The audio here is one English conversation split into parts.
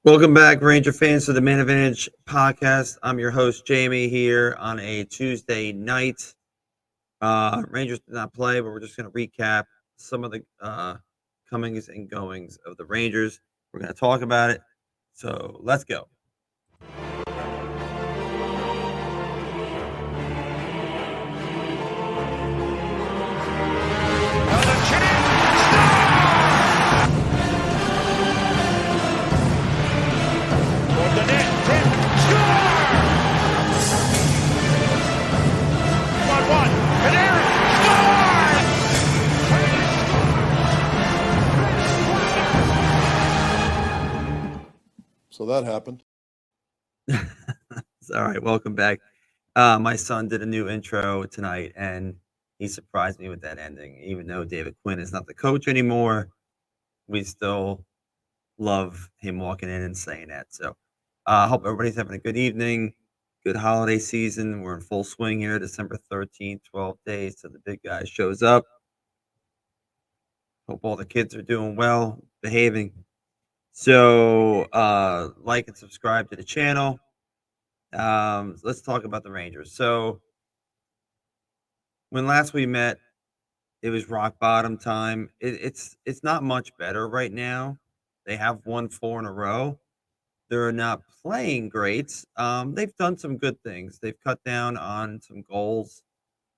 Welcome back, Ranger fans, to the Man Advantage podcast. I'm your host, Jamie, here on a Tuesday night. Rangers did not play, but we're just going to recap some of the comings and goings of the Rangers. We're going to talk about it. So let's go. So that happened. All right, welcome back. My son did a new intro tonight, and he surprised me with that ending. Even though David Quinn is not the coach anymore, we still love him walking in and saying that. So I hope everybody's having a good evening, good holiday season. We're in full swing here, December 13th, 12 days till the big guy shows up. Hope all the kids are doing well, behaving. So like and subscribe to the channel. Let's talk about the Rangers. So when last we met, it was rock bottom time. It's not much better right now. They have won 4 in a row. They're not playing great. They've done some good things. They've cut down on some goals,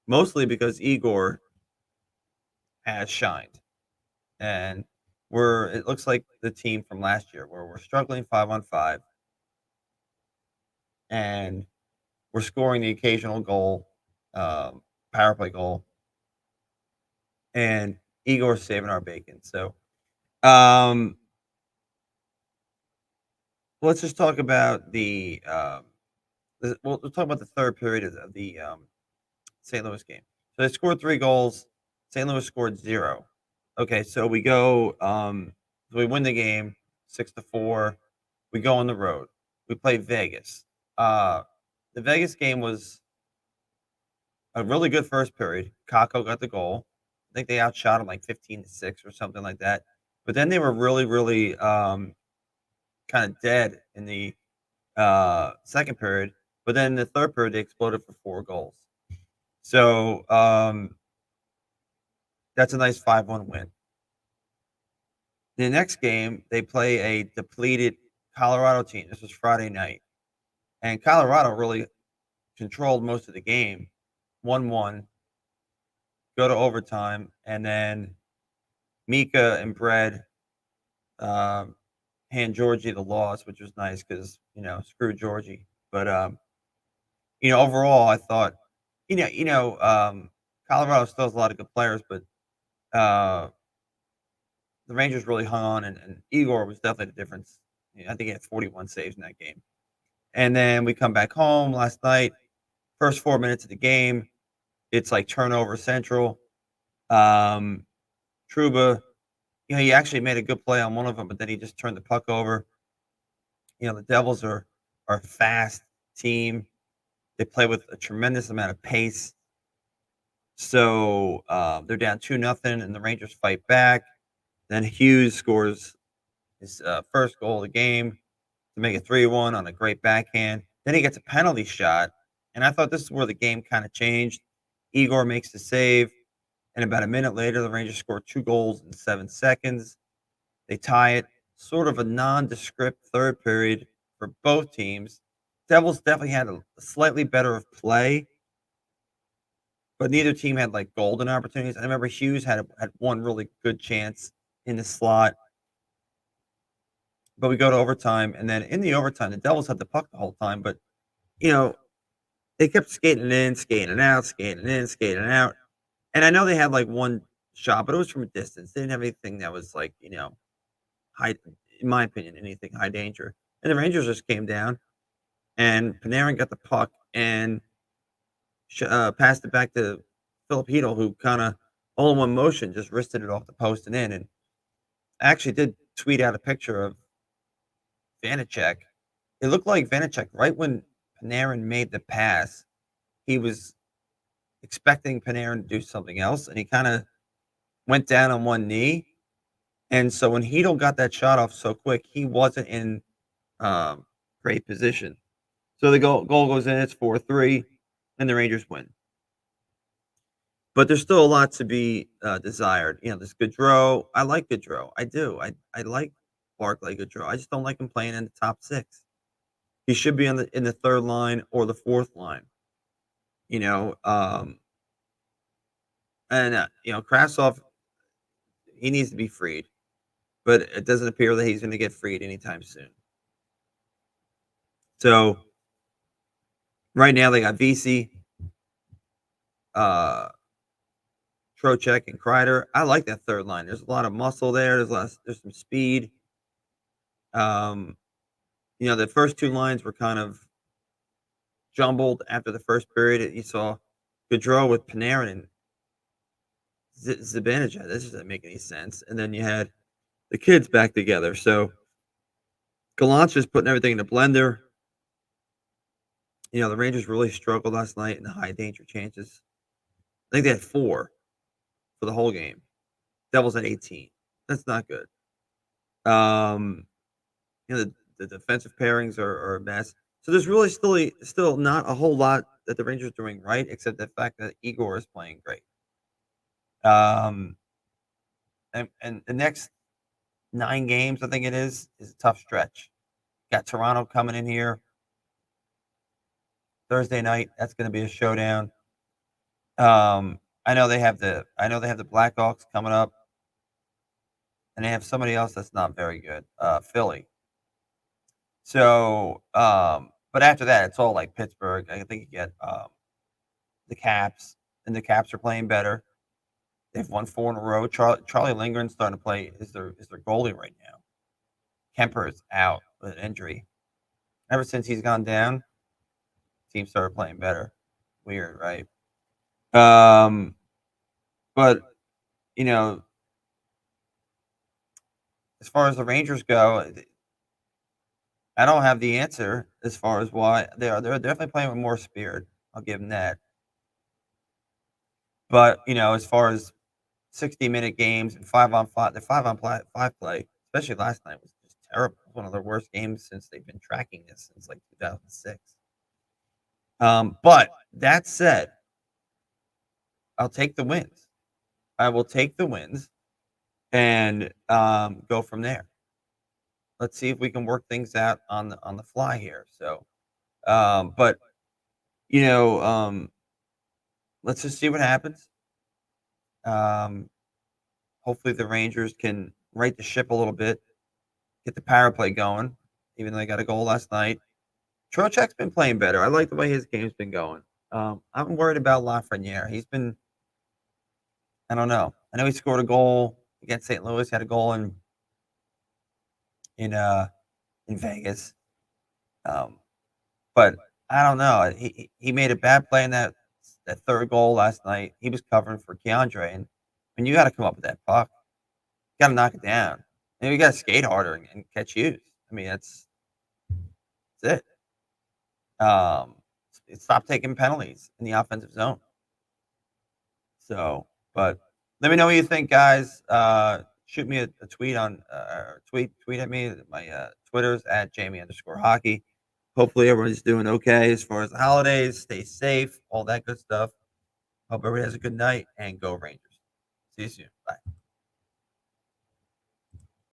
mostly because Igor has shined. And it looks like the team from last year where we're struggling 5-on-5 and we're scoring the occasional goal, power play goal, and Igor's saving our bacon. So um, let's just talk about we'll talk about the third period of the St. Louis game. So they scored 3 goals. St. Louis scored 0. Okay, so we win the game 6-4. We go on the road. We play Vegas. The Vegas game was a really good first period. Kako got the goal. I think they outshot him like 15-6 or something like that. But then they were really, really kind of dead in the second period. But then in the third period, they exploded for 4 goals. So that's a nice 5-1 win. The next game, they play a depleted Colorado team. This was Friday night. And Colorado really controlled most of the game. 1-1, go to overtime, and then Mika and Brad hand Georgie the loss, which was nice because, screw Georgie. But, overall, I thought, Colorado still has a lot of good players, but the Rangers really hung on, and Igor was definitely the difference. I think he had 41 saves in that game. And then we come back home last night. First 4 minutes of the game, it's like turnover central. Trouba, he actually made a good play on one of them, but then he just turned the puck over. The Devils are a fast team. They play with a tremendous amount of pace. So they're down 2-0, and the Rangers fight back. Then Hughes scores his first goal of the game to make it 3-1 on a great backhand. Then he gets a penalty shot, and I thought this is where the game kind of changed. Igor makes the save, and about a minute later, the Rangers score 2 goals in 7 seconds. They tie it. Sort of a nondescript third period for both teams. Devils definitely had a slightly better of play, but neither team had like golden opportunities. I remember Hughes had one really good chance in the slot, but we go to overtime, and then in the overtime, the Devils had the puck the whole time, but they kept skating in, skating out, skating in, skating out, and I know they had like one shot, but it was from a distance. They didn't have anything that was like high, in my opinion, anything high danger. And the Rangers just came down, and Panarin got the puck and passed it back to Filipino, who kind of all in one motion just wristed it off the post and in. And I actually did tweet out a picture of Vanacek. It looked like Vanacek right when Panarin made the pass. He was expecting Panarin to do something else, and he kind of went down on one knee. And so when Hedel got that shot off so quick, he wasn't in great position. So the goal goes in, it's 4-3, and the Rangers win. But there's still a lot to be, desired. There's Gaudreau. I like Gaudreau. I do. I like Barclay Gaudreau. I just don't like him playing in the top 6. He should be in the 3rd line or the 4th line, you know? Krasov, he needs to be freed, but it doesn't appear that he's gonna get freed anytime soon. So, right now they got Vesey, uh, Trocheck, and Kreider. I like that 3rd line. There's a lot of muscle there. There's some speed. Um, the first 2 lines were kind of jumbled after the first period. You saw Gaudreau with Panarin and Zibanejad. This doesn't make any sense. And then you had the kids back together. So Gallant's just putting everything in a blender. The Rangers really struggled last night in the high danger chances. I think they had 4 for the whole game. Devils had 18. That's not good. The defensive pairings are a mess. So there's really still not a whole lot that the Rangers are doing right, except the fact that Igor is playing great. And the next 9 games, I think it is a tough stretch. Got Toronto coming in here Thursday night. That's going to be a showdown. I know they have the Blackhawks coming up, and they have somebody else that's not very good, Philly. So, but after that, it's all like Pittsburgh. I think you get the Caps, and the Caps are playing better. They've won 4 in a row. Charlie Lindgren's starting to play is their goalie right now. Kemper is out with an injury. Ever since he's gone down, team started playing better. Weird, right? But as far as the Rangers go, I don't have the answer as far as why they're definitely playing with more spirit. I'll give them that. But as far as 60-minute games and 5-on-5, the 5-on-5 play, especially last night, was just terrible. It was one of their worst games since they've been tracking this since like 2006. But that said, I'll take the wins. I will take the wins and go from there. Let's see if we can work things out on the fly here. So, but let's just see what happens. Hopefully the Rangers can right the ship a little bit, get the power play going, even though they got a goal last night. Trocheck's been playing better. I like the way his game's been going. I'm worried about Lafreniere. I don't know. I know he scored a goal against St. Louis, had a goal in Vegas. But I don't know. He made a bad play in that 3rd goal last night. He was covering for Keandre, and when you got to come up with that puck, you got to knock it down. And you got to skate harder and catch use. I mean, that's it. Stop taking penalties in the offensive zone. So, but let me know what you think, guys. Shoot me a tweet on tweet at me. My Twitter's at Jamie_hockey. Hopefully everyone's doing okay as far as the holidays. Stay safe, all that good stuff. Hope everybody has a good night, and go Rangers. See you soon. Bye.